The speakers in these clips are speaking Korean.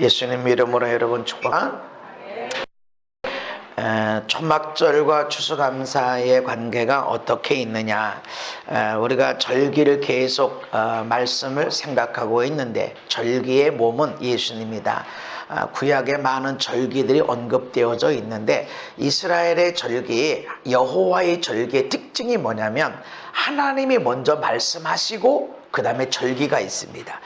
예수님 이름으로 여러분 축복. 초막절과 추수감사의 관계가 어떻게 있느냐, 우리가 절기를 계속 말씀을 생각하고 있는데 절기의 몸은 예수님이다. 구약에 많은 절기들이 언급되어져 있는데 이스라엘의 절기, 여호와의 절기의 특징이 뭐냐면 하나님이 먼저 말씀하시고 그 다음에 절기가 있습니다.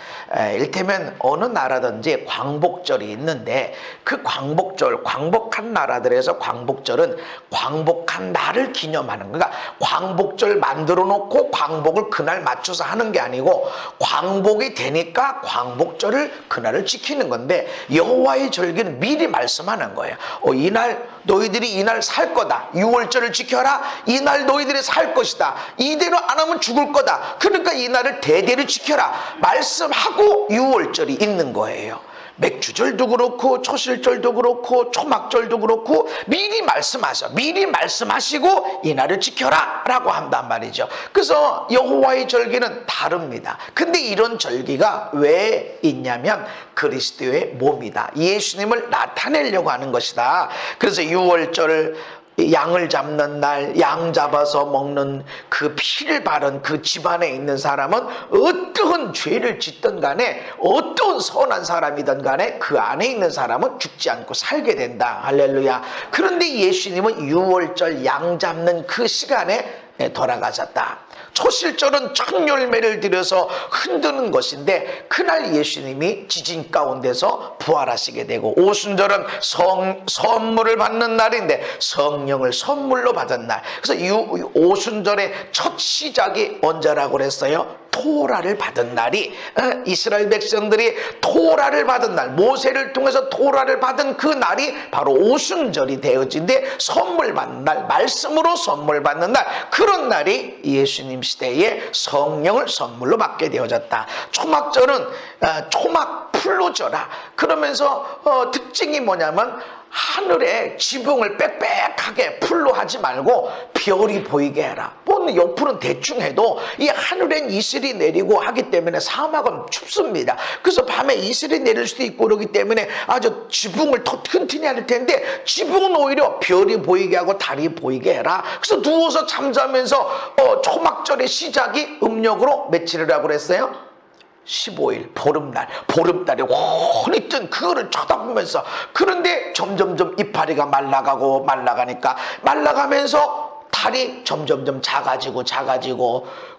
이를테면 어느 나라든지 광복절이 있는데 그 광복절, 광복한 나라들에서 광복절은 광복한 날을 기념하는 거가, 광복절 만들어 놓고 광복을 그날 맞춰서 하는 게 아니고 광복이 되니까 광복절을 그날을 지키는 건데, 여호와의 절기는 미리 말씀하는 거예요. 이날 너희들이 이날 살 거다. 6월절을 지켜라. 이날 너희들이 살 것이다. 이대로 안 하면 죽을 거다. 그러니까 이날을 대대로 지켜라. 말씀하고 6월절이 있는 거예요. 맥주절도 그렇고 초실절도 그렇고 초막절도 그렇고 미리 말씀하셔. 미리 말씀하시고 이날을 지켜라 라고 한단 말이죠. 그래서 여호와의 절기는 다릅니다. 근데 이런 절기가 왜 있냐면 그리스도의 몸이다. 예수님을 나타내려고 하는 것이다. 그래서 6월절 양을 잡는 날, 양 잡아서 먹는 그 피를 바른 그 집안에 있는 사람은 어떠한 죄를 짓든 간에 어떠한 선한 사람이든 간에 그 안에 있는 사람은 죽지 않고 살게 된다. 할렐루야. 그런데 예수님은 6월절 양 잡는 그 시간에 돌아가셨다. 초실절은 첫 열매를 들여서 흔드는 것인데 그날 예수님이 지진 가운데서 부활하시게 되고, 오순절은 선물을 받는 날인데 성령을 선물로 받은 날. 그래서 오순절의 첫 시작이 언제라고 그랬어요? 토라를 받은 날이, 이스라엘 백성들이 토라를 받은 날, 모세를 통해서 토라를 받은 그 날이 바로 오순절이 되어진데, 선물 받는 날, 말씀으로 선물 받는 날, 그런 날이 예수님 시대에 성령을 선물로 받게 되어졌다. 초막절은 초막 풀로 져라. 그러면서 특징이 뭐냐면 하늘에 지붕을 빽빽하게 풀로 하지 말고 별이 보이게 해라. 뭐 옆으로는 대충 해도 이 하늘엔 이슬이 내리고 하기 때문에 사막은 춥습니다. 그래서 밤에 이슬이 내릴 수도 있고 그러기 때문에 아주 지붕을 더 튼튼히 할 텐데 지붕은 오히려 별이 보이게 하고 달이 보이게 해라. 그래서 누워서 잠자면서 초막절의 시작이 음력으로 며칠이라고 그랬어요? 15일 보름날, 보름달에 훤히 뜬 그거를 쳐다보면서, 그런데 점점점 이파리가 말라가니까 말라가면서 달이 점점점 작아지고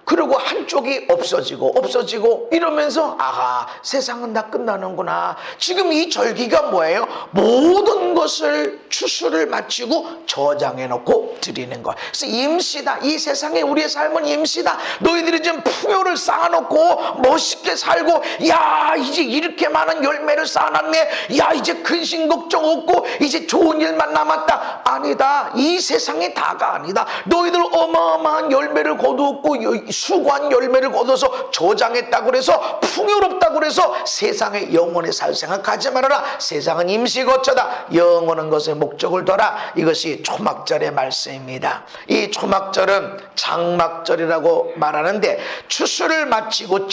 그리고 한쪽이 없어지고 이러면서 아하, 세상은 다 끝나는구나. 지금 이 절기가 뭐예요? 모든 것을 추수를 마치고 저장해 놓고 드리는 것. 그래서 임시다. 이 세상에 우리의 삶은 임시다. 너희들이 지금 풍요를 쌓아놓고 멋있게 살고, 야 이제 이렇게 많은 열매를 쌓아놨네. 야 이제 근심 걱정 없고 이제 좋은 일만 남았다. 아니다. 이 세상이 다가 아니다. 너희들 어마어마한 열매를 거두었고 수고한 열매를 거둬서 저장했다고 그래서 풍요롭다고 그래서 세상에 영원히 살 생각하지 말아라. 세상은 임시거처다. 영원한 것에 목적을 둬라. 이것이 초막절의 말씀입니다. 이 초막절은 장막절이라고 말하는데 추수를 마치고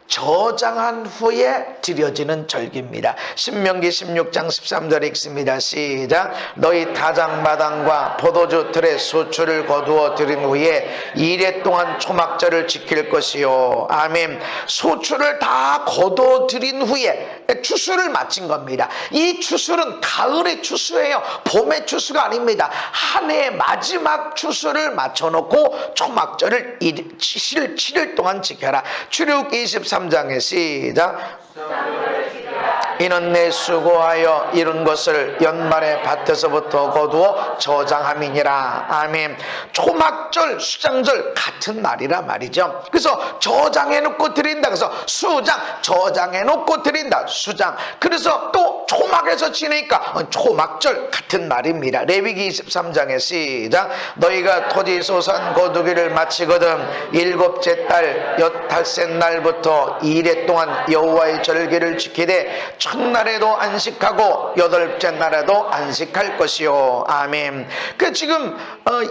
저장한 후에 드려지는 절기입니다. 신명기 16장 13절에 읽습니다. 시작. 너희 다장마당과 포도주 틀에 소출을 거두어 드린 후에 2일 동안 초막절을 지킬 것이요. 아멘. 소출을 다 거두어 드린 후에 추수를 마친 겁니다. 이 추수는 가을의 추수예요. 봄의 추수가 아닙니다. 한 해의 마지막 추수를 맞춰놓고 초막절을 7일 동안 지켜라. 출애굽기 23장에 시작. 이는 내 수고하여 이룬 것을 연말에 밭에서부터 거두어 저장함이니라. 아멘. 초막절, 수장절 같은 날이라 말이죠. 그래서 저장해놓고 드린다. 그래서 수장, 저장해놓고 드린다. 수장. 그래서 또 초막에서 지내니까 초막절 같은 말입니다. 레위기 23장에 시작. 너희가 토지 소산 거두기를 마치거든 일곱째 달 엿닷새 날부터 2일 동안 여호와의 절기를 지키되 첫날에도 안식하고 여덟째 날에도 안식할 것이요. 아멘. 그 지금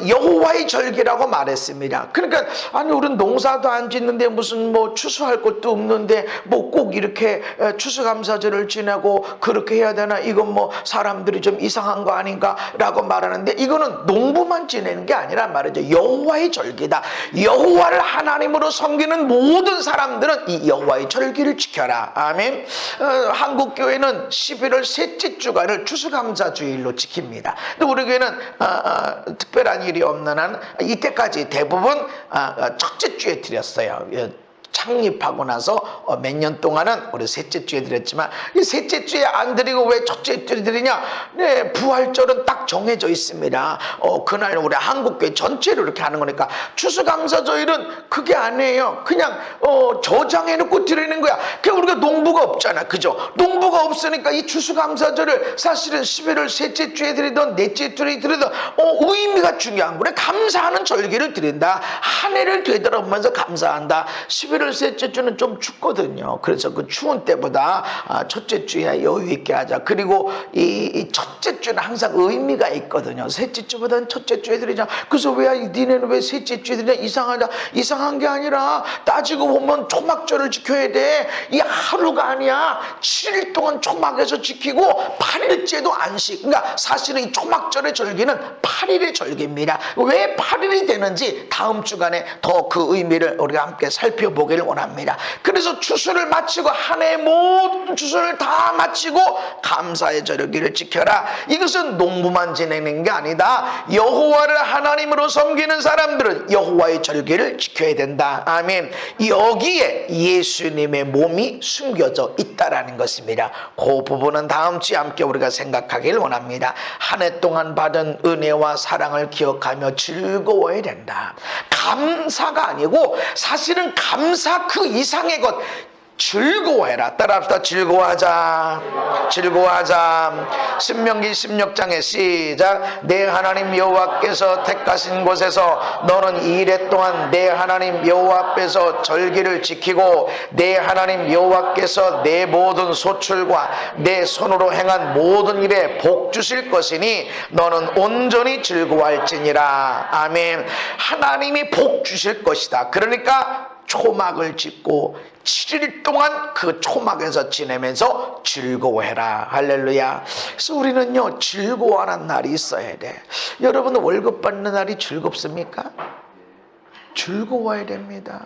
여호와의 절기라고 말했습니다. 그러니까 아니 우리는 농사도 안 짓는데 무슨 뭐 추수할 것도 없는데 뭐 꼭 이렇게 추수감사절을 지내고 그렇게 해야 되나? 이건 뭐 사람들이 좀 이상한 거 아닌가라고 말하는데 이거는 농부만 지내는 게 아니란 말이죠. 여호와의 절기다. 여호와를 하나님으로 섬기는 모든 사람들은 이 여호와의 절기를 지켜라. 아멘. 한국 교회는 11월 셋째 주간을 추수감사주일로 지킵니다. 근데 우리 교회는 특별한 일이 없는 한 이때까지 대부분 첫째 주에 드렸어요. 창립하고 나서 몇 년 동안은 우리 셋째 주에 드렸지만 이 셋째 주에 안 드리고 왜 첫째 주에 드리냐? 네, 부활절은 딱 정해져 있습니다. 그날 우리 한국교회 전체로 이렇게 하는 거니까 추수감사절은 그게 아니에요. 그냥 저장해놓고 드리는 거야. 그냥 우리가 농부가 없잖아, 그죠? 농부가 없으니까 이 추수감사절을 사실은 11월 셋째 주에 드리던 넷째 주에 드리던 의미가 중요한 거래. 감사하는 절기를 드린다. 한 해를 되돌아보면서 감사한다. 11월 셋째 주는 좀 춥거든요. 그래서 그 추운 때보다 첫째 주에 여유 있게 하자. 그리고 이 첫째 주는 항상 의미가 있거든요. 셋째 주보다는 첫째 주에 드리자. 그래서 왜 니네는 왜 셋째 주에 드리냐? 이상하다. 이상한 게 아니라 따지고 보면 초막절을 지켜야 돼. 이 하루가 아니야. 7일 동안 초막에서 지키고 8일째도 안식. 그러니까 사실은 이 초막절의 절기는 8일의 절기입니다. 왜 8일이 되는지 다음 주간에 더 그 의미를 우리가 함께 살펴보기를 원합니다. 그래서 추수를 마치고 한 해의 모든 추수를 다 마치고 감사의 절기를 지켜라. 이것은 농부만 지내는 게 아니다. 여호와를 하나님으로 섬기는 사람들은 여호와의 절기를 지켜야 된다. 아멘. 여기에 예수님의 몸이 숨겨져 있다라는 것입니다. 그 부분은 다음 주에 함께 우리가 생각하길 원합니다. 한 해 동안 받은 은혜와 사랑을 기억하며 즐거워야 된다. 감사가 아니고 사실은 감사 그 이상의 것 즐거워해라. 따라합시다. 즐거워하자. 즐거워하자. 신명기 16장에 시작. 내 하나님 여호와께서 택하신 곳에서 너는 2일 동안 내 하나님 여호와 앞에서 절기를 지키고 내 하나님 여호와께서 내 모든 소출과 내 손으로 행한 모든 일에 복 주실 것이니 너는 온전히 즐거워할지니라. 아멘. 하나님이 복 주실 것이다. 그러니까 초막을 짓고 7일 동안 그 초막에서 지내면서 즐거워해라. 할렐루야. 그래서 우리는요 즐거워하는 날이 있어야 돼. 여러분 월급 받는 날이 즐겁습니까? 즐거워야 됩니다.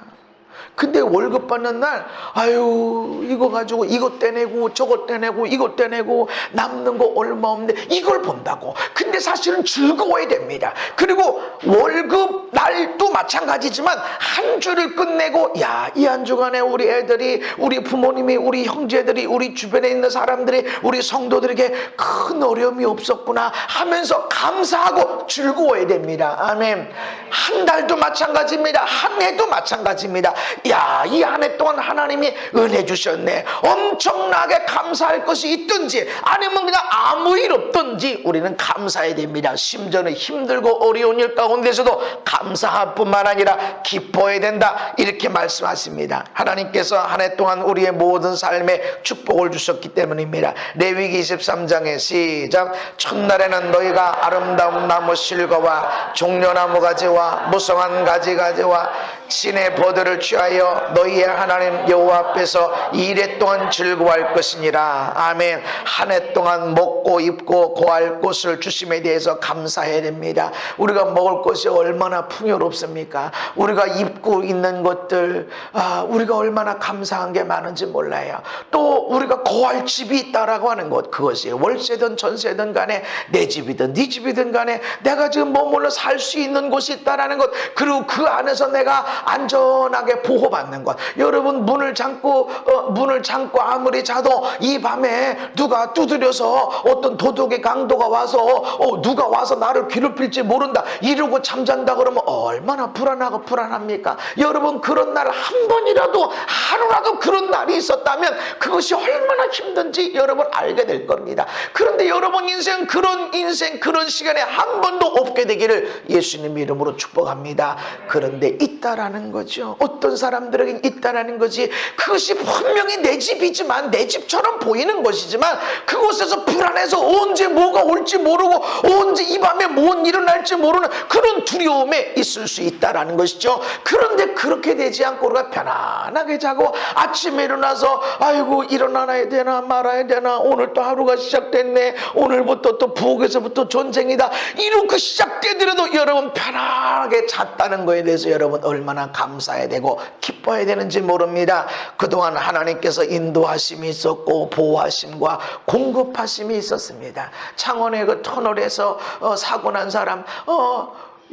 근데 월급 받는 날 아유 이거 가지고 이것 떼내고 저것 떼내고 이것 떼내고 남는 거 얼마 없는데 이걸 본다고. 근데 사실은 즐거워야 됩니다. 그리고 월급 날도 마찬가지지만 한 주를 끝내고 야, 이 한 주간에 우리 애들이 우리 부모님이 우리 형제들이 우리 주변에 있는 사람들이 우리 성도들에게 큰 어려움이 없었구나 하면서 감사하고 즐거워야 됩니다. 아멘. 한 달도 마찬가지입니다. 한 해도 마찬가지입니다. 야, 이 한 해 동안 하나님이 은혜 주셨네. 엄청나게 감사할 것이 있든지 아니면 그냥 아무 일 없든지 우리는 감사해야 됩니다. 심지어는 힘들고 어려운 일 가운데서도 감사할 뿐만 아니라 기뻐해야 된다. 이렇게 말씀하십니다. 하나님께서 한 해 동안 우리의 모든 삶에 축복을 주셨기 때문입니다. 레위기 23장에 시작. 첫날에는 너희가 아름다운 나무 실과와 종려나무 가지와 무성한 가지가지와 신의 버들을 취하여 너희의 하나님 여호와 앞에서 2일 동안 즐거워할 것이니라. 아멘. 한 해 동안 먹고 입고 고할 것을 주심에 대해서 감사해야 됩니다. 우리가 먹을 것이 얼마나 풍요롭습니까? 우리가 입고 있는 것들 우리가 얼마나 감사한 게 많은지 몰라요. 또 우리가 거할 집이 있다라고 하는 것, 그것이 월세든 전세든 간에 내 집이든 네 집이든 간에 내가 지금 머물러 살 수 있는 곳이 있다라는 것, 그리고 그 안에서 내가 안전하게 보호받는 것. 여러분 문을 잠고 아무리 자도 이 밤에 누가 두드려서 어떤 도둑의 강도가 와서 누가 와서 나를 괴롭힐지 모른다 이러고 잠잔다 그러면 얼마나 불안합니까? 여러분 그런 날 한 번이라도 하루라도 그런 날이 있었다면 그것이 얼마나 힘든지 여러분 알게 될 겁니다. 그런데 여러분 그런 시간에 한 번도 없게 되기를 예수님 이름으로 축복합니다. 그런데 있다라는 거죠. 어떤 사람들에겐 있다라는 거지. 그것이 분명히 내 집이지만 내 집처럼 보이는 것이지만 그곳에서 불안해서 언제 뭐가 올지 모르고 언제 이 밤에 뭔 일어날지 모르는 그런 두려움에 있을 수 있다라는 것이죠. 그런데 그렇게 되지 않고 우리가 편안하게 자고 아침에 일어나서 아이고 일어나야 되나 말아야 되나 오늘 또 하루가 시작됐네 오늘부터 또 부엌에서부터 전쟁이다 이렇게 시작되더라도 여러분 편안하게 잤다는 거에 대해서 여러분 얼마나 감사해야 되고 기뻐해야 되는지 모릅니다. 그동안 하나님께서 인도하심이 있었고 보호하심과 공급하심이 있었습니다. 창원의 그 터널에서 사고 난 사람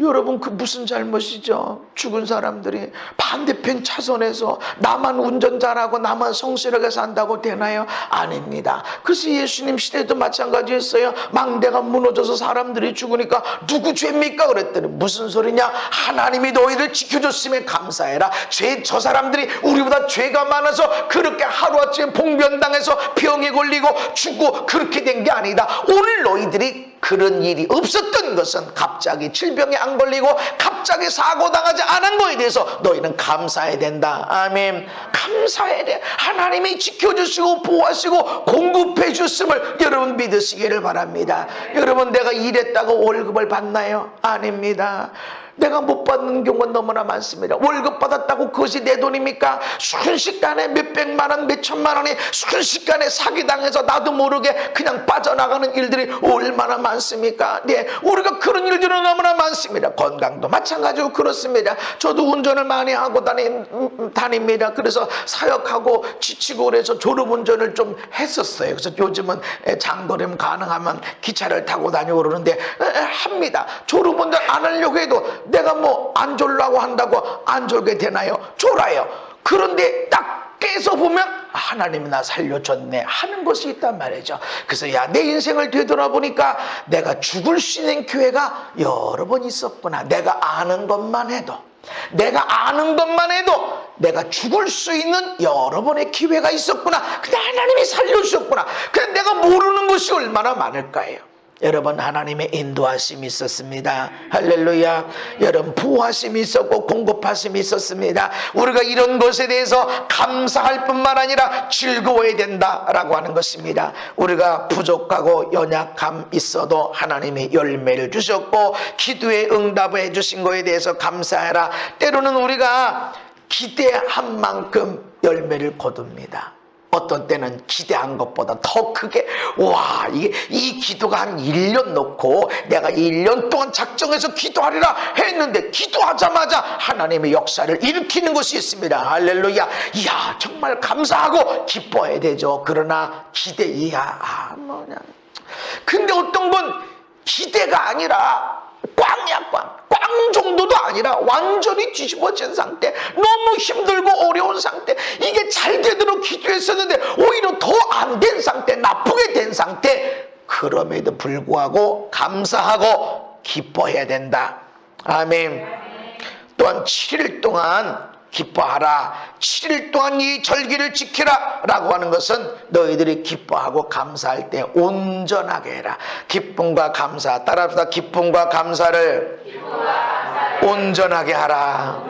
여러분 그 무슨 잘못이죠? 죽은 사람들이 반대편 차선에서 나만 운전 잘하고 나만 성실하게 산다고 되나요? 아닙니다. 그래서 예수님 시대도 마찬가지였어요. 망대가 무너져서 사람들이 죽으니까 누구 죄입니까? 그랬더니 무슨 소리냐? 하나님이 너희를 지켜줬음에 감사해라. 저 사람들이 우리보다 죄가 많아서 그렇게 하루아침에 봉변당해서 병에 걸리고 죽고 그렇게 된 게 아니다. 오늘 너희들이 그런 일이 없었던 것은 갑자기 질병에 안 걸리고 갑자기 사고당하지 않은 거에 대해서 너희는 감사해야 된다. 아멘. 감사해야 돼. 하나님이 지켜주시고 보호하시고 공급해 주심을 여러분 믿으시기를 바랍니다. 여러분 내가 일했다고 월급을 받나요? 아닙니다. 내가 못 받는 경우가 너무나 많습니다. 월급 받았다고 그것이 내 돈입니까? 순식간에 몇백만 원, 몇천만 원이 순식간에 사기당해서 나도 모르게 그냥 빠져나가는 일들이 얼마나 많습니까? 네, 우리가 그런 일들이 너무나 많습니다. 건강도 마찬가지로 그렇습니다. 저도 운전을 많이 하고 다닙니다. 그래서 사역하고 지치고 그래서 졸음운전을 좀 했었어요. 그래서 요즘은 장거리면 가능하면 기차를 타고 다니고 그러는데 합니다. 졸음운전 안 하려고 해도 내가 뭐 안 졸라고 한다고 안 졸게 되나요? 졸아요. 그런데 딱 깨서 보면 하나님이 나 살려줬네 하는 것이 있단 말이죠. 그래서 야, 내 인생을 되돌아보니까 내가 죽을 수 있는 기회가 여러 번 있었구나. 내가 아는 것만 해도 내가 죽을 수 있는 여러 번의 기회가 있었구나. 근데 하나님이 살려주셨구나. 근데 내가 모르는 것이 얼마나 많을까요? 여러분 하나님의 인도하심이 있었습니다. 할렐루야. 여러분 보호하심이 있었고 공급하심이 있었습니다. 우리가 이런 것에 대해서 감사할 뿐만 아니라 즐거워야 된다라고 하는 것입니다. 우리가 부족하고 연약함 있어도 하나님이 열매를 주셨고 기도에 응답해 주신 것에 대해서 감사해라. 때로는 우리가 기대한 만큼 열매를 거둡니다. 어떤 때는 기대한 것보다 더 크게 이 기도가 한 1년 놓고 내가 1년 동안 작정해서 기도하리라 했는데 기도하자마자 하나님의 역사를 일으키는 것이 있습니다. 할렐루야. 이야 정말 감사하고 기뻐해야 되죠. 그러나 기대 이하 근데 어떤 건 기대가 아니라 꽝이야 꽝 정도도 아니라 완전히 뒤집어진 상태, 너무 힘들고 어려운 상태, 이게 잘 되도록 기도했었는데 오히려 더 안 된 상태, 나쁘게 된 상태. 그럼에도 불구하고 감사하고 기뻐해야 된다. 아멘. 또한 7일 동안 기뻐하라. 7일 동안 이 절기를 지키라 라고 하는 것은 너희들이 기뻐하고 감사할 때 온전하게 해라. 기쁨과 감사, 따라합시다. 기쁨과 감사를 온전하게 하라.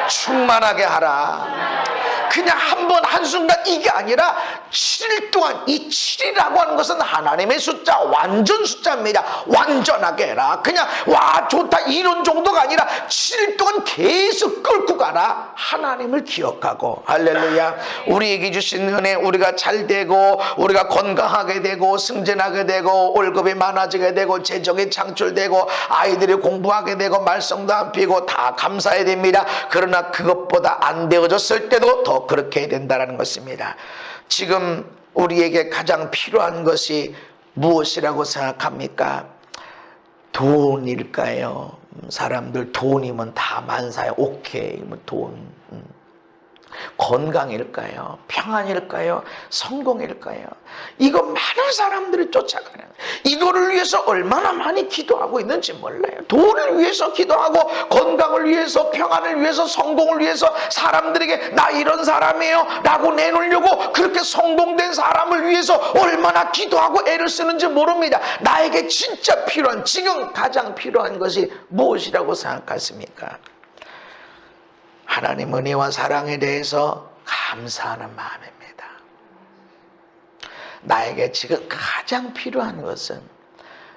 충만하게 하라. 그냥 한 번 한순간 이게 아니라 7일 동안, 이 7이라고 하는 것은 하나님의 숫자, 완전 숫자입니다. 완전하게 해라. 그냥 와 좋다 이런 정도가 아니라 7일 동안 계속 끌고 가라. 하나님을 기억하고. 할렐루야. 우리에게 주신 은혜, 우리가 잘 되고 우리가 건강하게 되고 승진하게 되고 월급이 많아지게 되고 재정이 창출되고 아이들이 공부하게 되고 말썽도 안 피고 다 감사해야 됩니다. 그러나 그것보다 안 되어졌을 때도 더 그렇게 해야 된다는 것입니다. 지금 우리에게 가장 필요한 것이 무엇이라고 생각합니까? 돈일까요? 사람들 돈이면 다 만사야. 오케이. 뭐 돈. 건강일까요? 평안일까요? 성공일까요? 이거 많은 사람들이 쫓아가는, 이거를 위해서 얼마나 많이 기도하고 있는지 몰라요. 돈을 위해서 기도하고, 건강을 위해서, 평안을 위해서, 성공을 위해서 사람들에게 나 이런 사람이에요 라고 내놓으려고 그렇게 성공된 사람을 위해서 얼마나 기도하고 애를 쓰는지 모릅니다. 나에게 진짜 필요한, 지금 가장 필요한 것이 무엇이라고 생각하십니까? 하나님 은혜와 사랑에 대해서 감사하는 마음입니다. 나에게 지금 가장 필요한 것은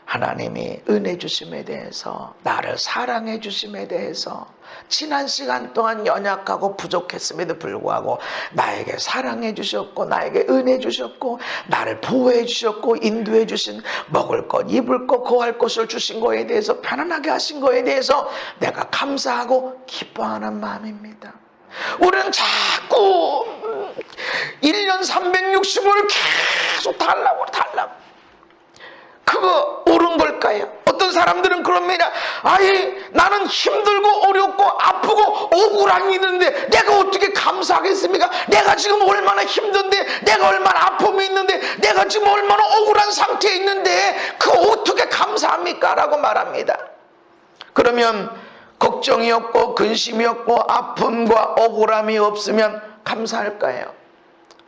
하나님이 은혜 주심에 대해서, 나를 사랑해 주심에 대해서, 지난 시간 동안 연약하고 부족했음에도 불구하고 나에게 사랑해 주셨고, 나에게 은혜 주셨고, 나를 보호해 주셨고, 인도해 주신, 먹을 것, 입을 것, 거할 것을 주신 거에 대해서, 편안하게 하신 거에 대해서 내가 감사하고 기뻐하는 마음입니다. 우리는 자꾸 1년 365일 계속 달라고. 그거 옳은 걸까요? 어떤 사람들은 그럽니다. 아이, 나는 힘들고 어렵고 아프고 억울함이 있는데 내가 어떻게 감사하겠습니까? 내가 지금 얼마나 힘든데, 내가 얼마나 아픔이 있는데, 내가 지금 얼마나 억울한 상태에 있는데 그거 어떻게 감사합니까? 라고 말합니다. 그러면 걱정이 없고 근심이 없고 아픔과 억울함이 없으면 감사할까요?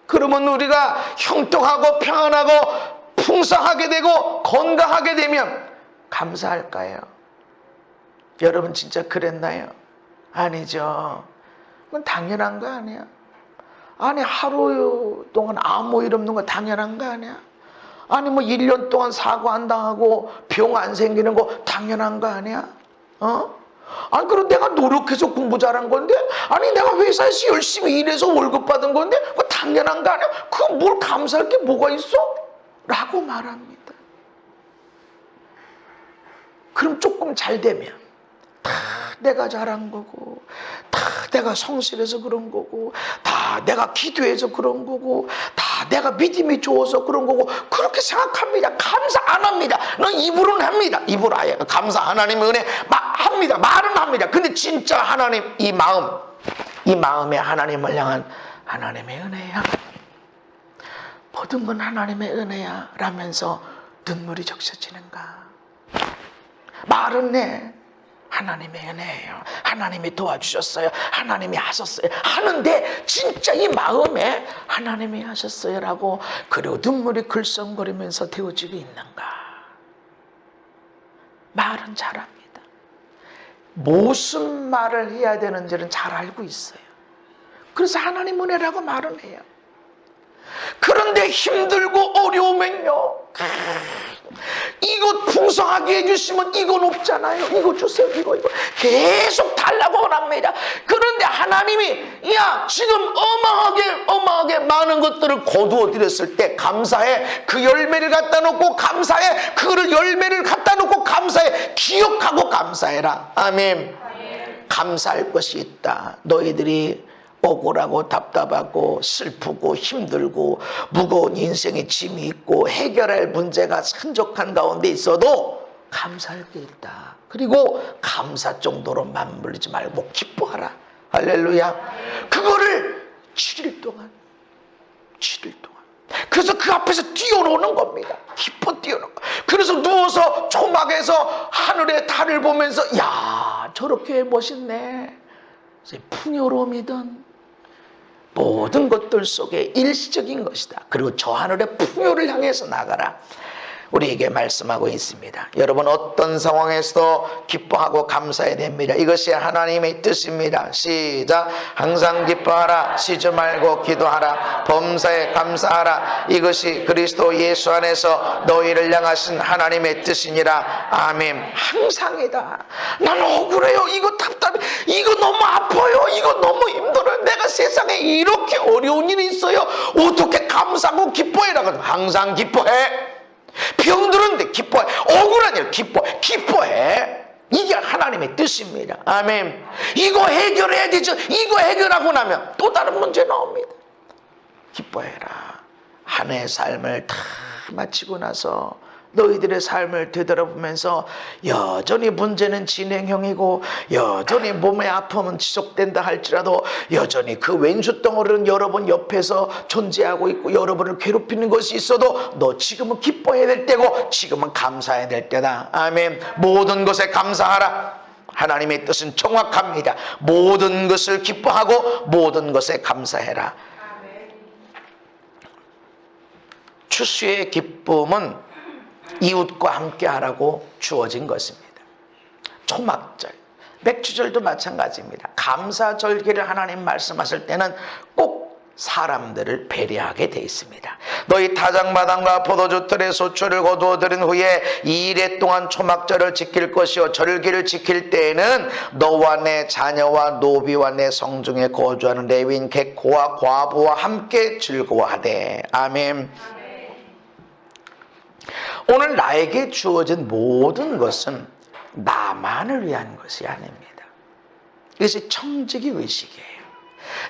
그러면 우리가 형통하고 평안하고 풍성하게 되고 건강하게 되면 감사할까요? 여러분 진짜 그랬나요? 아니죠. 그건 당연한 거 아니야. 아니, 하루 동안 아무 일 없는 거 당연한 거 아니야? 아니, 뭐 1년 동안 사고 안 당하고 병 안 생기는 거 당연한 거 아니야? 아니, 그럼 내가 노력해서 공부 잘한 건데, 아니, 내가 회사에서 열심히 일해서 월급 받은 건데, 그거 당연한 거 아니야? 그거 뭘 감사할 게 뭐가 있어? 라고 말합니다. 그럼 조금 잘 되면 다 내가 잘한 거고, 다 내가 성실해서 그런 거고, 다 내가 기도해서 그런 거고, 다 내가 믿음이 좋아서 그런 거고, 그렇게 생각합니다. 감사 안 합니다. 넌 입으로는 합니다. 입으로 아예 감사, 하나님의 은혜 합니다. 말은 합니다. 근데 진짜 하나님, 이 마음에 하나님을 향한 하나님의 은혜야, 모든 건 하나님의 은혜야 라면서 눈물이 적셔지는가? 말은 해. 하나님의 은혜예요. 하나님이 도와주셨어요. 하나님이 하셨어요. 하는데 진짜 이 마음에 하나님이 하셨어요 라고, 그리고 눈물이 글썽거리면서 데워지고 있는가? 말은 잘합니다. 무슨 말을 해야 되는지는 잘 알고 있어요. 그래서 하나님 은혜라고 말은 해요. 그런데 힘들고 어려우면요, 이거 풍성하게 해주시면 이건 없잖아요. 이거 주세요. 이거 계속 달라고 원합니다. 그런데 하나님이 지금 어마하게 많은 것들을 거두어 드렸을 때 감사해. 그 열매를 갖다 놓고 감사해. 그거를 열매를 갖다 놓고 감사해. 기억하고 감사해라. 아멘. 감사할 것이 있다. 너희들이 억울하고 답답하고 슬프고 힘들고 무거운 인생의 짐이 있고 해결할 문제가 산적한 가운데 있어도 감사할 게 있다. 그리고 감사 정도로 맞물리지 말고 기뻐하라. 할렐루야. 그거를 7일 동안 그래서 그 앞에서 뛰어노는 겁니다. 기뻐 뛰어노는 거. 그래서 누워서 초막에서 하늘의 달을 보면서, 야, 저렇게 멋있네. 풍요로움이든 모든 것들 속에 일시적인 것이다. 그리고 저 하늘의 풍요를 향해서 나가라. 우리에게 말씀하고 있습니다. 여러분, 어떤 상황에서도 기뻐하고 감사해야 됩니다. 이것이 하나님의 뜻입니다. 시작. 항상 기뻐하라. 쉬지 말고 기도하라. 범사에 감사하라. 이것이 그리스도 예수 안에서 너희를 향하신 하나님의 뜻이니라. 아멘. 항상이다. 난 억울해요. 이거 답답해. 이거 너무 아파요. 이거 너무 힘들어요. 내가 세상에 이렇게 어려운 일이 있어요. 어떻게 감사하고 기뻐해라. 항상 기뻐해. 병들었는데 기뻐해. 억울한 일 기뻐해. 이게 하나님의 뜻입니다. 아멘. 이거 해결해야 되죠. 이거 해결하고 나면 또 다른 문제 나옵니다. 기뻐해라. 한 해의 삶을 다 마치고 나서 너희들의 삶을 되돌아보면서 여전히 문제는 진행형이고 여전히 몸의 아픔은 지속된다 할지라도 여전히 그 왼수 덩어리는 여러분 옆에서 존재하고 있고 여러분을 괴롭히는 것이 있어도 너 지금은 기뻐해야 될 때고 지금은 감사해야 될 때다. 아멘. 모든 것에 감사하라. 하나님의 뜻은 정확합니다. 모든 것을 기뻐하고 모든 것에 감사해라. 추수의 기쁨은 이웃과 함께 하라고 주어진 것입니다. 초막절, 맥주절도 마찬가지입니다. 감사절기를 하나님 말씀하실 때는 꼭 사람들을 배려하게 되어 있습니다. 너희 타작마당과 포도주틀에 소출을 거두어 들인 후에 2일 동안 초막절을 지킬 것이요 절기를 지킬 때에는 너와 내 자녀와 노비와 내 성중에 거주하는 레위인 객고와 과부와 함께 즐거워하되. 아멘. 오늘 나에게 주어진 모든 것은 나만을 위한 것이 아닙니다. 이것이 청지기 의식이에요.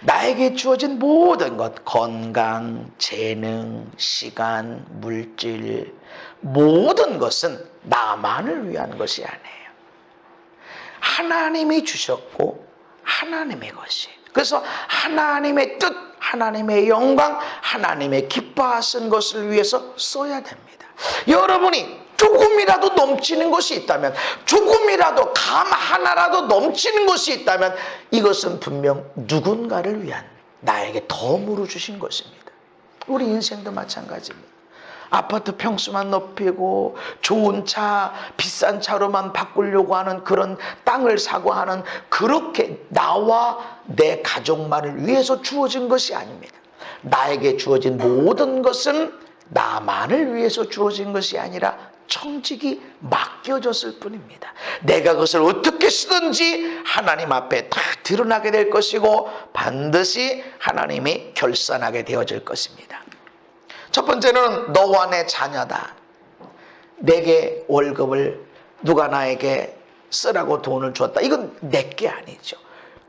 나에게 주어진 모든 것, 건강, 재능, 시간, 물질, 모든 것은 나만을 위한 것이 아니에요. 하나님이 주셨고 하나님의 것이. 그래서 하나님의 뜻, 하나님의 영광, 하나님의 기뻐하신 것을 위해서 써야 됩니다. 여러분이 조금이라도 넘치는 것이 있다면, 조금이라도 감 하나라도 넘치는 것이 있다면 이것은 분명 누군가를 위한, 나에게 덤으로 주신 것입니다. 우리 인생도 마찬가지입니다. 아파트 평수만 높이고 좋은 차, 비싼 차로만 바꾸려고 하는 그런 땅을 사고 하는, 그렇게 나와 내 가족만을 위해서 주어진 것이 아닙니다. 나에게 주어진 모든 것은 나만을 위해서 주어진 것이 아니라 청직이 맡겨졌을 뿐입니다. 내가 그것을 어떻게 쓰든지 하나님 앞에 다 드러나게 될 것이고 반드시 하나님이 결산하게 되어질 것입니다. 첫 번째는 너와 내 자녀다. 내게 월급을 누가 나에게 쓰라고 돈을 줬다. 이건 내게 아니죠.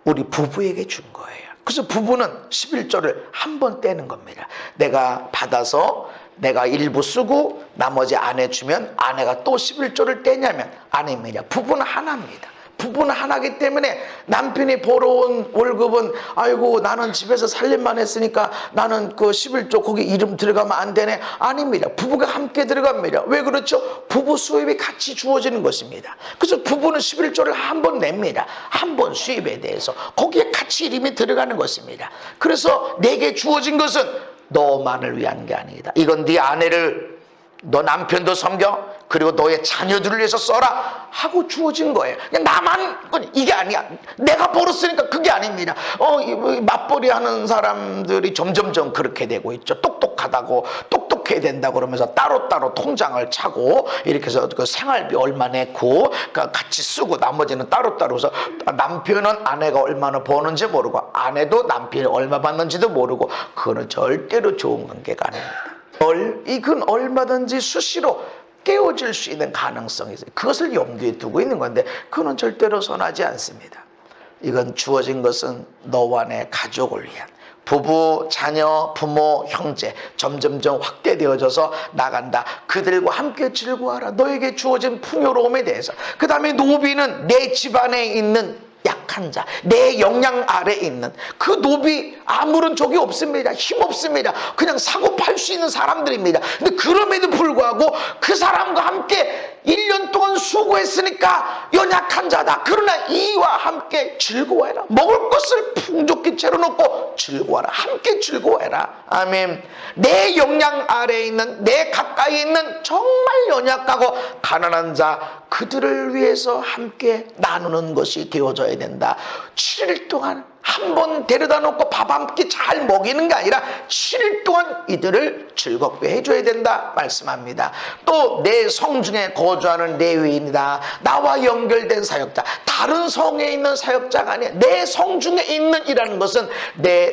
우리 부부에게 준 거예요. 그래서 부부는 11조를 한 번 떼는 겁니다. 내가 받아서 내가 일부 쓰고 나머지 아내 주면 아내가 또 11조를 떼냐면 아닙니다. 부부는 하나입니다. 부부는 하나이기 때문에 남편이 벌어온 월급은 아이고 나는 집에서 살림만 했으니까 나는 그 11조 거기 이름 들어가면 안 되네. 아닙니다. 부부가 함께 들어갑니다. 왜 그렇죠? 부부 수입이 같이 주어지는 것입니다. 그래서 부부는 11조를 한 번 냅니다. 한 번 수입에 대해서 거기에 같이 이름이 들어가는 것입니다. 그래서 내게 주어진 것은 너만을 위한 게 아니다. 이건 네 아내를, 너 남편도 섬겨, 그리고 너의 자녀들을 위해서 써라 하고 주어진 거예요. 그냥 나만, 이게 아니야. 내가 벌었으니까 그게 아닙니다. 맞벌이 하는 사람들이 점점점 그렇게 되고 있죠. 똑똑하다고, 똑똑해야 된다고 그러면서 따로따로 통장을 차고 이렇게 해서 그 생활비 얼마 내고 같이 쓰고 나머지는 따로따로 해서 남편은 아내가 얼마나 버는지 모르고 아내도 남편이 얼마 받는지도 모르고, 그거는 절대로 좋은 관계가 아닙니다. 이건 얼마든지 수시로 깨어질 수 있는 가능성이 있어요. 그것을 염두에 두고 있는 건데 그건 절대로 선하지 않습니다. 이건 주어진 것은 너와 내 가족을 위한, 부부, 자녀, 부모, 형제 점점점 확대되어져서 나간다. 그들과 함께 즐거워하라. 너에게 주어진 풍요로움에 대해서. 그 다음에 노비는 내 집안에 있는 약한 자, 내 영향 아래에 있는 그 노비, 아무런 적이 없습니다. 힘없습니다. 그냥 사고 팔 수 있는 사람들입니다. 근데 그럼에도 불구하고 그 사람과 함께 1년 동안 수고했으니까 연약한 자다. 그러나 이와 함께 즐거워해라. 먹을 것을 풍족히 채워놓고 즐거워하라. 함께 즐거워해라. 아멘. 내 영향 아래에 있는, 내 가까이 있는 정말 연약하고 가난한 자, 그들을 위해서 함께 나누는 것이 되어져야 된다. 7일 동안 한 번 데려다 놓고 밥 한 끼 잘 먹이는 게 아니라 7일 동안 이들을 즐겁게 해줘야 된다 말씀합니다. 또 내 성중에 거주하는 레위인이다. 나와 연결된 사역자, 다른 성에 있는 사역자가 아니야. 내 성중에 있는 이라는 것은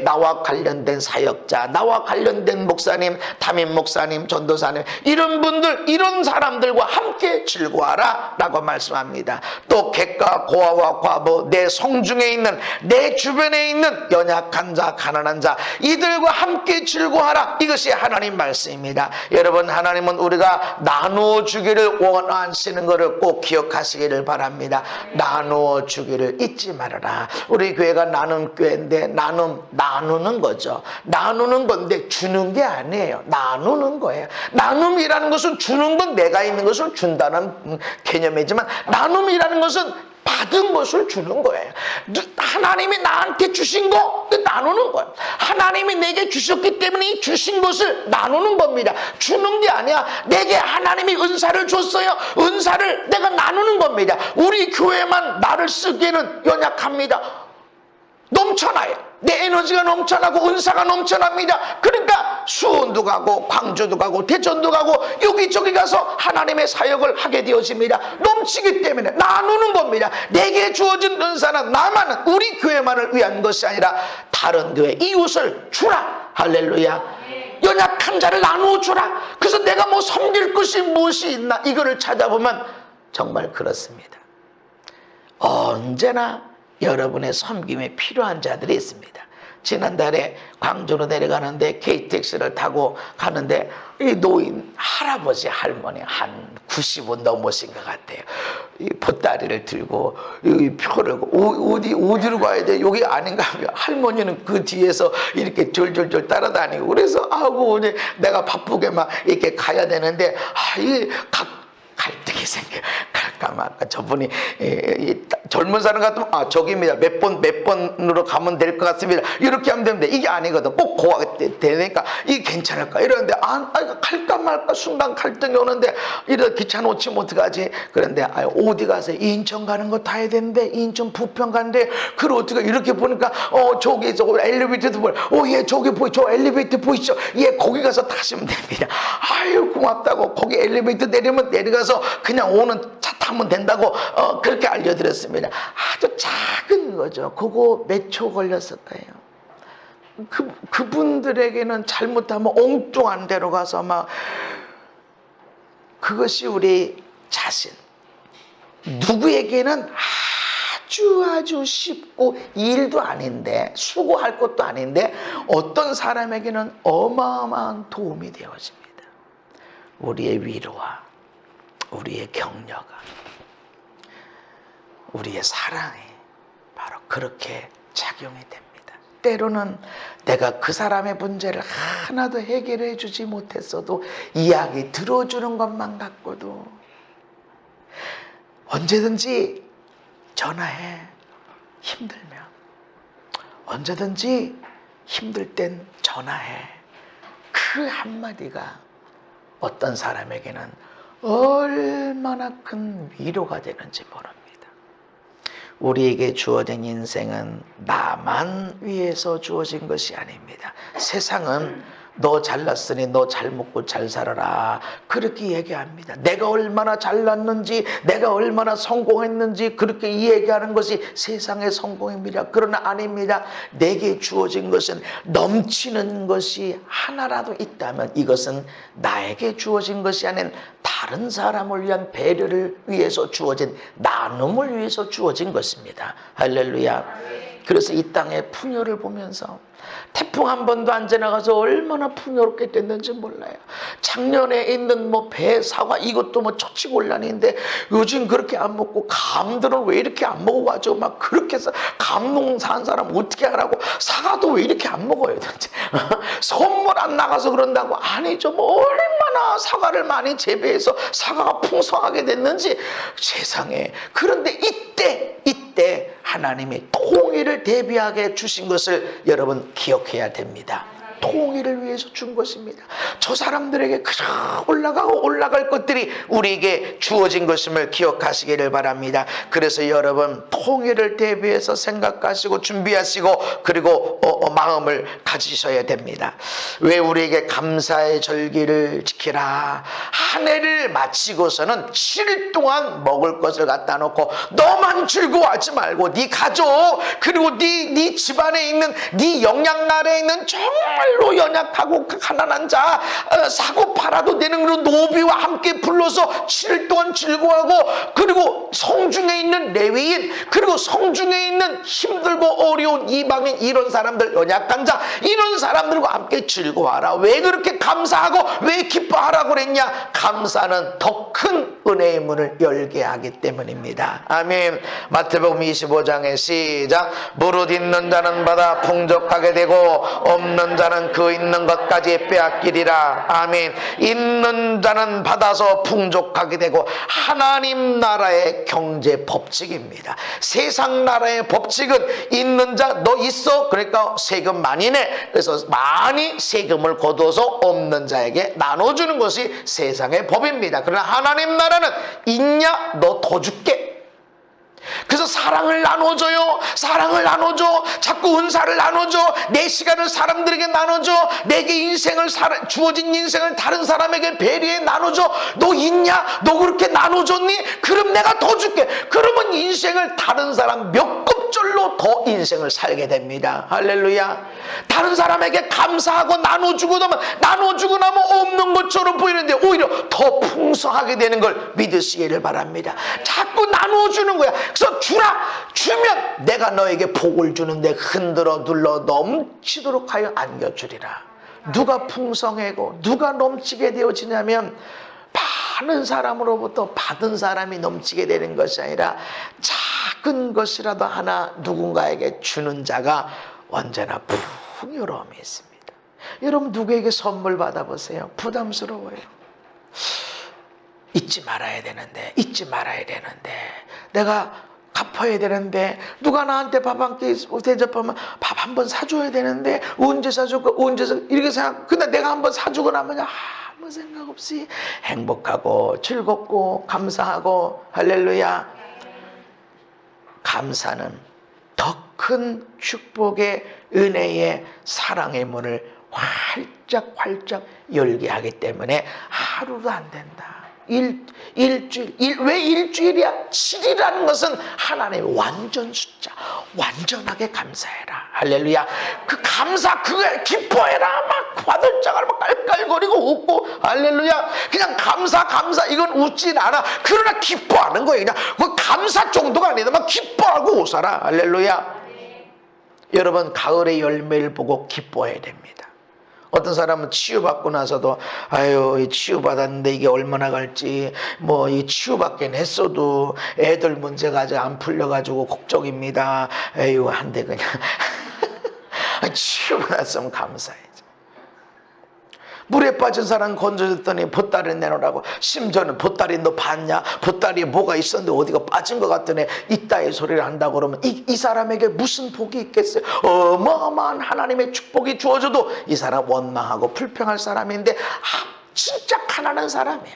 나와 관련된 사역자, 나와 관련된 목사님, 담임 목사님, 전도사님, 이런 분들, 이런 사람들과 함께 즐거워하라 라고 말씀합니다. 또 객과 고아와 과부, 내 성중에 있는, 내 주변 주변에 있는 연약한 자, 가난한 자, 이들과 함께 즐거워하라. 이것이 하나님 말씀입니다. 여러분, 하나님은 우리가 나누어 주기를 원하시는 것을 꼭 기억하시기를 바랍니다. 나누어 주기를 잊지 말아라. 우리 교회가 나눔 교회인데 나누는 거죠. 나누는 건데 주는 게 아니에요. 나누는 거예요. 나눔이라는 것은 주는 건 내가 있는 것을 준다는 개념이지만, 나눔이라는 것은 받은 것을 주는 거예요. 하나님이 나한테 주신 거 나누는 거예요. 하나님이 내게 주셨기 때문에 이 주신 것을 나누는 겁니다. 주는 게 아니야. 내게 하나님이 은사를 줬어요. 은사를 내가 나누는 겁니다. 우리 교회만 나를 쓰기에는 연약합니다. 넘쳐나요. 내 에너지가 넘쳐나고 은사가 넘쳐납니다. 그러니까 수원도 가고 광주도 가고 대전도 가고 여기저기 가서 하나님의 사역을 하게 되어집니다. 넘치기 때문에 나누는 겁니다. 내게 주어진 은사는 나만, 우리 교회만을 위한 것이 아니라 다른 교회 이웃을 주라. 할렐루야. 연약한 자를 나누어 주라. 그래서 내가 뭐 섬길 것이 무엇이 있나 이거를 찾아보면 정말 그렇습니다. 언제나 여러분의 섬김에 필요한 자들이 있습니다. 지난달에 광주로 내려가는데 KTX를 타고 가는데 이 노인 할아버지 할머니 한 90은 넘으신 것 같아요. 이 보따리를 들고 이 표를 어디로 가야 돼? 여기 아닌가 하면 할머니는 그 뒤에서 이렇게 졸졸졸 따라다니고, 그래서 아이고 내가 바쁘게 막 이렇게 가야 되는데 이게 갈등이 생겨. 아까 저분이 젊은 사람 같으면 저기입니다. 몇 번으로 가면 될 것 같습니다. 이렇게 하면 되는데 이게 아니거든. 꼭 고가 되니까 이게 괜찮을까 이러는데 갈까 말까 순간 갈등이 오는데 이래 기차 놓치면 어떡하지? 그런데 어디 가세요? 인천 가는 거 타야 되는데 인천 부평 간대. 그걸 어떻게 이렇게 보니까 저기 엘리베이터도 보여. 예, 저기 저 엘리베이터 보이시죠? 예, 거기 가서 타시면 됩니다. 아유 고맙다고 거기 엘리베이터 내리면 내려가서 그냥 오는 차 타면 된다고 그렇게 알려드렸습니다. 아주 작은 거죠. 그거 몇 초 걸렸을 거예요. 그분들에게는 잘못하면 엉뚱한 데로 가서 막, 그것이 우리 자신, 누구에게는 아주 쉽고 일도 아닌데 수고할 것도 아닌데 어떤 사람에게는 어마어마한 도움이 되어집니다. 우리의 위로와 우리의 격려가, 우리의 사랑이 바로 그렇게 작용이 됩니다. 때로는 내가 그 사람의 문제를 하나도 해결해 주지 못했어도 이야기 들어주는 것만 갖고도 언제든지 전화해. 힘들면 언제든지 힘들 땐 전화해. 그 한마디가 어떤 사람에게는 얼마나 큰 위로가 되는지 모릅니다. 우리에게 주어진 인생은 나만 위해서 주어진 것이 아닙니다. 세상은 너 잘났으니 너 잘 먹고 잘 살아라 그렇게 얘기합니다. 내가 얼마나 잘났는지 내가 얼마나 성공했는지 그렇게 얘기하는 것이 세상의 성공입니다. 그러나 아닙니다. 내게 주어진 것은 넘치는 것이 하나라도 있다면 이것은 나에게 주어진 것이 아닌 다른 사람을 위한 배려를 위해서 주어진, 나눔을 위해서 주어진 것입니다. 할렐루야. 그래서 이 땅의 풍요를 보면서 태풍 한 번도 안 지나가서 얼마나 풍요롭게 됐는지 몰라요. 작년에 있는 배, 사과 이것도 처치곤란인데 요즘 그렇게 안 먹고 감들은 왜 이렇게 안 먹어가지고 막 그렇게 해서 감농 산 사람 어떻게 하라고, 사과도 왜 이렇게 안 먹어요 도대체. 선물 안 나가서 그런다고 아니죠. 얼마나 사과를 많이 재배해서 사과가 풍성하게 됐는지 세상에. 그런데 이때 하나님이 통일을 대비하게 주신 것을 여러분 기억해야 됩니다. 통일을 위해서 준 것입니다. 저 사람들에게 그저 올라갈 것들이 우리에게 주어진 것임을 기억하시기를 바랍니다. 그래서 여러분 통일을 대비해서 생각하시고 준비하시고 그리고 마음을 가지셔야 됩니다. 왜 우리에게 감사의 절기를 지키라. 한 해를 마치고서는 7일 동안 먹을 것을 갖다 놓고 너만 즐거워하지 말고 네 가족 그리고 네 집안에 있는 네 영양날에 있는 정말 정말로 연약하고 가난한 자, 사고 팔아도 되는 그런 노비와 함께 불러서 7일 동안 즐거워하고, 그리고 성중에 있는 레위인, 그리고 성중에 있는 힘들고 어려운 이방인, 이런 사람들, 연약한 자, 이런 사람들과 함께 즐거워하라. 왜 그렇게 감사하고 왜 기뻐하라고 그랬냐? 감사는 더 큰 은혜의 문을 열게 하기 때문입니다. 아멘. 마태복음 25장에 시작. 무릇 있는 자는 받아 풍족하게 되고 없는 자는 그 있는 것까지 빼앗기리라. 아멘. 있는 자는 받아서 풍족하게 되고, 하나님 나라의 경제 법칙입니다. 세상 나라의 법칙은 있는 자, 너 있어? 그러니까 세금 많이 내. 그래서 많이 세금을 거둬서 없는 자에게 나눠주는 것이 세상의 법입니다. 그러나 하나님 나라는 있냐? 너 더 줄게. 그래서 사랑을 나눠줘요. 사랑을 나눠줘. 자꾸 은사를 나눠줘. 내 시간을 사람들에게 나눠줘. 내게 인생을 주어진 인생을 다른 사람에게 배려해 나눠줘. 너 있냐? 너 그렇게 나눠줬니? 그럼 내가 더 줄게. 그러면 인생을 다른 사람 몇 급절로 더 인생을 살게 됩니다. 할렐루야. 다른 사람에게 감사하고 나눠주고 나면 없는 것처럼 보이는데 오히려 더 풍성하게 되는 걸 믿으시기를 바랍니다. 자꾸 나눠주는 거야. 그래서 주면 내가 너에게 복을 주는데 흔들어 눌러 넘치도록 하여 안겨주리라. 누가 풍성하고 누가 넘치게 되어지냐면, 많은 사람으로부터 받은 사람이 넘치게 되는 것이 아니라 작은 것이라도 하나 누군가에게 주는 자가 언제나 풍요로움이 있습니다. 여러분, 누구에게 선물 받아보세요. 부담스러워요. 잊지 말아야 되는데 내가 갚아야 되는데, 누가 나한테 밥 한 끼 대접하면 밥 한 번 사줘야 되는데 언제 사줄까, 이렇게 생각. 근데 내가 한 번 사주고 나면 아무 생각 없이 행복하고 즐겁고 감사하고. 할렐루야. 감사는 더 큰 축복의, 은혜의, 사랑의 문을 활짝 열게 하기 때문에 하루도 안 된다. 일주일. 왜 일주일이야? 7이라는 것은 하나님의 완전 숫자. 완전하게 감사해라. 할렐루야. 그 감사, 그거에 기뻐해라. 막 화들짝을 막 깔깔거리고 웃고. 할렐루야. 그냥 감사. 이건 웃진 않아. 그러나 기뻐하는 거예요. 그냥 그 감사 정도가 아니다. 막 기뻐하고 웃어라. 할렐루야. 여러분, 가을의 열매를 보고 기뻐해야 됩니다. 어떤 사람은 치유받고 나서도 아유, 치유받았는데 이게 얼마나 갈지, 이 치유받긴 했어도 애들 문제가 아직 안 풀려가지고 걱정입니다. 에휴, 한데 그냥 치유받았으면 감사해야죠. 물에 빠진 사람 건져줬더니 보따리 내놓으라고. 심지어는 보따리 너 봤냐? 보따리에 뭐가 있었는데 어디가 빠진 것 같더니 있다의 소리를 한다고 그러면 이 사람에게 무슨 복이 있겠어요? 어마어마한 하나님의 축복이 주어져도 이 사람 원망하고 불평할 사람인데 진짜 가난한 사람이야.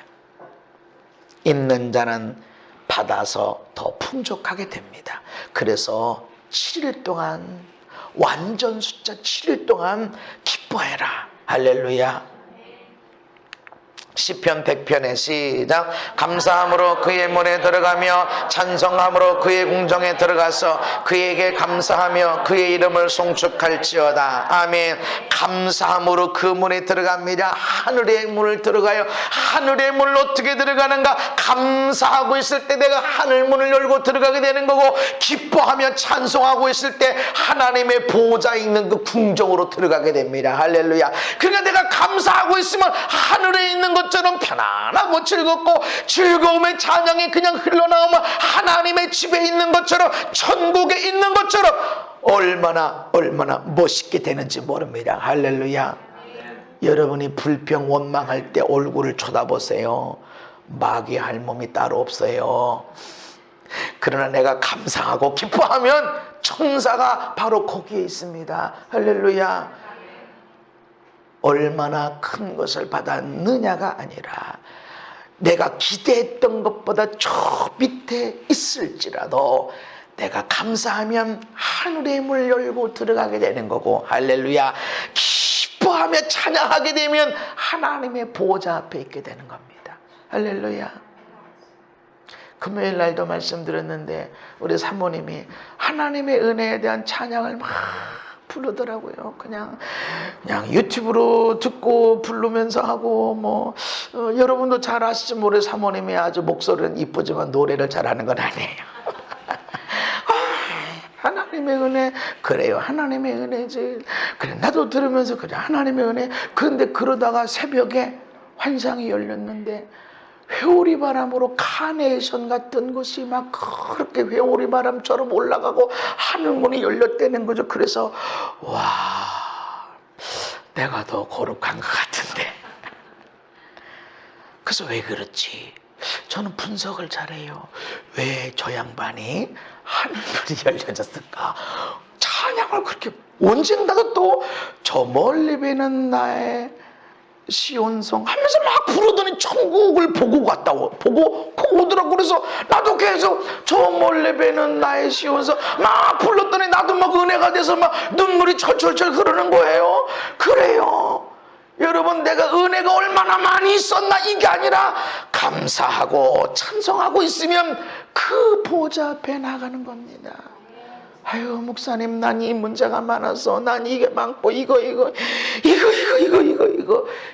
있는 자는 받아서 더 풍족하게 됩니다. 그래서 7일 동안, 완전 숫자 7일 동안 기뻐해라. 할렐루야. 시편 100편의 시작. 감사함으로 그의 문에 들어가며 찬송함으로 그의 궁정에 들어가서 그에게 감사하며 그의 이름을 송축할지어다. 아멘. 감사함으로 그 문에 들어갑니다. 하늘의 문을 들어가요. 하늘의 문을 어떻게 들어가는가? 감사하고 있을 때 내가 하늘 문을 열고 들어가게 되는 거고, 기뻐하며 찬송하고 있을 때 하나님의 보호자 있는 그 궁정으로 들어가게 됩니다. 할렐루야. 그러니까 내가 감사하고 있으면 하늘에 있는 것 처럼 편안하고 즐겁고, 즐거움의 찬양이 그냥 흘러나오면 하나님의 집에 있는 것처럼, 천국에 있는 것처럼 얼마나 멋있게 되는지 모릅니다. 할렐루야. 여러분이 불평 원망할 때 얼굴을 쳐다보세요. 마귀할 몸이 따로 없어요. 그러나 내가 감사하고 기뻐하면 천사가 바로 거기에 있습니다. 할렐루야. 얼마나 큰 것을 받았느냐가 아니라 내가 기대했던 것보다 저 밑에 있을지라도 내가 감사하면 하늘의 문을 열고 들어가게 되는 거고. 할렐루야. 기뻐하며 찬양하게 되면 하나님의 보호자 앞에 있게 되는 겁니다. 할렐루야. 금요일 날도 말씀드렸는데 우리 사모님이 하나님의 은혜에 대한 찬양을 막 부르더라고요. 그냥 유튜브로 듣고 부르면서 하고 여러분도 잘 아시죠? 모래 사모님이 아주 목소리는 이쁘지만 노래를 잘하는 건 아니에요. 하나님의 은혜, 그래요. 하나님의 은혜지. 그래, 나도 들으면서 그래, 하나님의 은혜. 그런데 그러다가 새벽에 환상이 열렸는데 회오리 바람으로 카네이션 같은 것이 막 그렇게 회오리 바람처럼 올라가고 하늘문이 열렸다는 거죠. 그래서 와, 내가 더 거룩한 것 같은데. 그래서 왜 그렇지? 저는 분석을 잘해요. 왜 저 양반이 하늘문이 열려졌을까? 찬양을 그렇게 언젠가도 또 저 멀리 비는 나의 시온성 하면서 막 부르더니 천국을 보고 보고 오더라고. 그래서 나도 계속 저 멀리 비는 나의 시온성 막 불렀더니 나도 막 은혜가 돼서 막 눈물이 철철철 흐르는 거예요. 그래요. 여러분, 내가 은혜가 얼마나 많이 있었나 이게 아니라 감사하고 찬송하고 있으면 그 보좌 앞에 나가는 겁니다. 아유, 목사님, 난 이 문제가 많아서 난 이게 많고 이거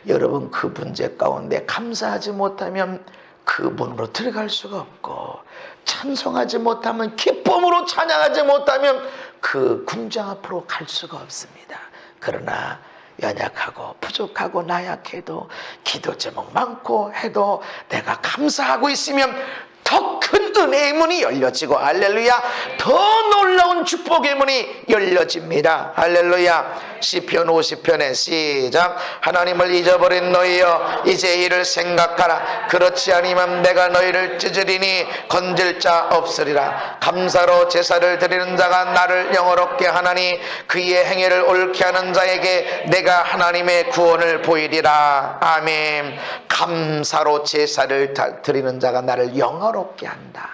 여러분, 그 문제 가운데 감사하지 못하면 그 문으로 들어갈 수가 없고, 찬송하지 못하면, 기쁨으로 찬양하지 못하면 그 궁장 앞으로 갈 수가 없습니다. 그러나 연약하고 부족하고 나약해도 기도 제목 많고 해도 내가 감사하고 있으면 더 큰 은혜의 문이 열려지고, 할렐루야, 더 놀라운 축복의 문이 열려집니다. 할렐루야. 시편 50편에 시작. 하나님을 잊어버린 너희여, 이제 이를 생각하라. 그렇지 아니면 내가 너희를 찢으리니 건질 자 없으리라. 감사로 제사를 드리는 자가 나를 영화롭게 하나니 그의 행위를 옳게 하는 자에게 내가 하나님의 구원을 보이리라. 아멘. 감사로 제사를 드리는 자가 나를 영화롭게 한다.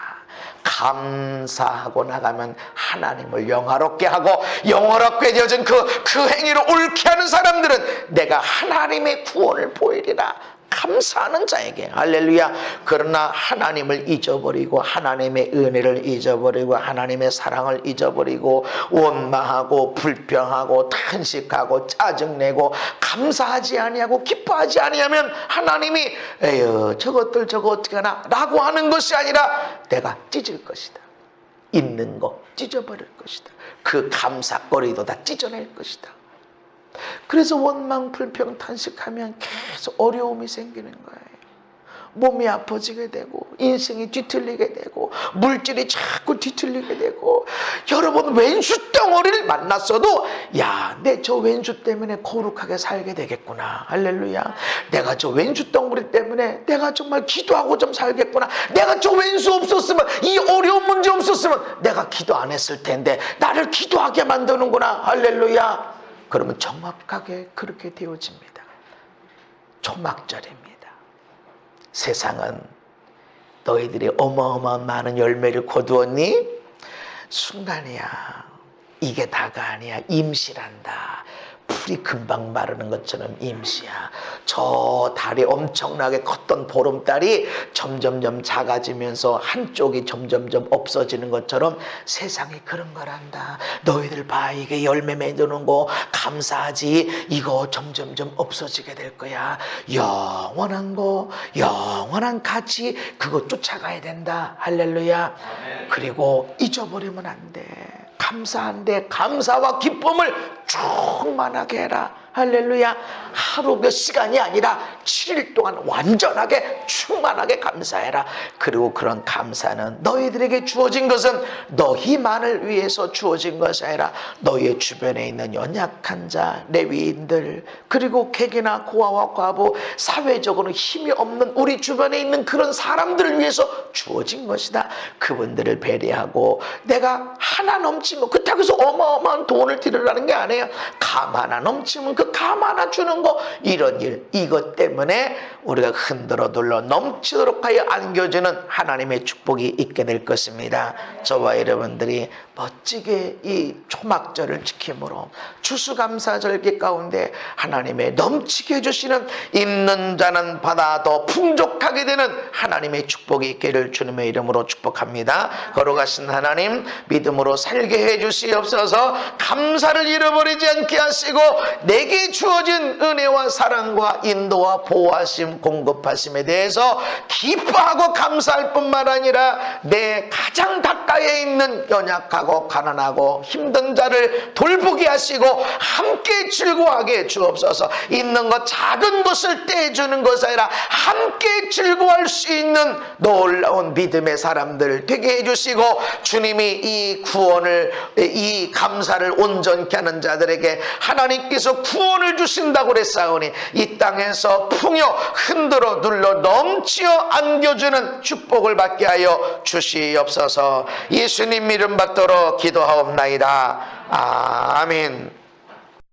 감사하고 나가면 하나님을 영화롭게 하고, 영화롭게 되어진 그 행위를 옳게 하는 사람들은 내가 하나님의 구원을 보이리라. 감사하는 자에게. 할렐루야. 그러나 하나님을 잊어버리고, 하나님의 은혜를 잊어버리고, 하나님의 사랑을 잊어버리고, 원망하고 불평하고 탄식하고 짜증내고 감사하지 아니하고 기뻐하지 아니하면 하나님이 에휴, 저것들 저거 어떻게 하나 라고 하는 것이 아니라 내가 찢을 것이다. 있는 거 찢어버릴 것이다. 그 감사거리도 다 찢어낼 것이다. 그래서 원망 불평 탄식하면 계속 어려움이 생기는 거예요. 몸이 아파지게 되고, 인생이 뒤틀리게 되고, 물질이 자꾸 뒤틀리게 되고. 여러분, 왼수 덩어리를 만났어도 야, 내 저 왼수 때문에 거룩하게 살게 되겠구나. 할렐루야. 내가 저 왼수 덩어리 때문에 내가 정말 기도하고 좀 살겠구나. 내가 저 왼수 없었으면, 이 어려운 문제 없었으면 내가 기도 안 했을 텐데 나를 기도하게 만드는구나. 할렐루야. 그러면 정확하게 그렇게 되어집니다. 초막절입니다. 세상은 너희들이 어마어마한 많은 열매를 거두었니? 순간이야. 이게 다가 아니야. 임시란다. 풀이 금방 마르는 것처럼 임시야. 저 달이 엄청나게 컸던 보름달이 점점점 작아지면서 한쪽이 점점점 없어지는 것처럼 세상이 그런 거란다. 너희들 봐, 이게 열매 맺는 거 감사하지. 이거 점점점 없어지게 될 거야. 영원한 거, 영원한 가치, 그거 쫓아가야 된다. 할렐루야. 그리고 잊어버리면 안 돼. 감사한데 감사와 기쁨을 충만하게 해라. 할렐루야. 하루 몇 시간이 아니라 7일 동안 완전하게 충만하게 감사해라. 그리고 그런 감사는 너희들에게 주어진 것은 너희만을 위해서 주어진 것이 아니라 너희의 주변에 있는 연약한 자, 레위인들, 그리고 객이나 고아와 과부, 사회적으로 힘이 없는 우리 주변에 있는 그런 사람들을 위해서 주어진 것이다. 그분들을 배려하고, 내가 하나 넘치면 그렇다고 해서 어마어마한 돈을 드리라는 게 아니에요. 감 하나 넘치면 그 감 하나 주는 거, 이런 일, 이것 때문에 우리가 흔들어 둘러 넘치도록 하여 안겨주는 하나님의 축복이 있게 될 것입니다. 저와 여러분들이 멋지게 이 초막절을 지킴으로 추수감사절기 가운데 하나님의 넘치게 해주시는 있는 자는 받아도 풍족하게 되는 하나님의 축복이 있기를 주님의 이름으로 축복합니다. 걸어가신 하나님 믿음으로 살게 해주시옵소서. 감사를 잃어버리지 않게 하시고 내게 주어진 은혜와 사랑과 인도와 보호하심 공급하심에 대해서 기뻐하고 감사할 뿐만 아니라 내 가장 가까이에 있는 연약하고 가난하고 힘든 자를 돌보게 하시고 함께 즐거워하게 주옵소서. 있는 것 작은 것을 떼주는 것이 아니라 함께 즐거워할 수 있는 놀라운 믿음의 사람들 되게 해주시고 주님이 이 구원을 이 감사를 온전케 하는 자들에게 하나님께서 구원을 주신다고 그랬사오니 이 땅에서 풍요 흔들어 눌러 넘치어 안겨주는 축복을 받게 하여 주시옵소서. 예수님 이름 받도록 기도하옵나이다. 아멘.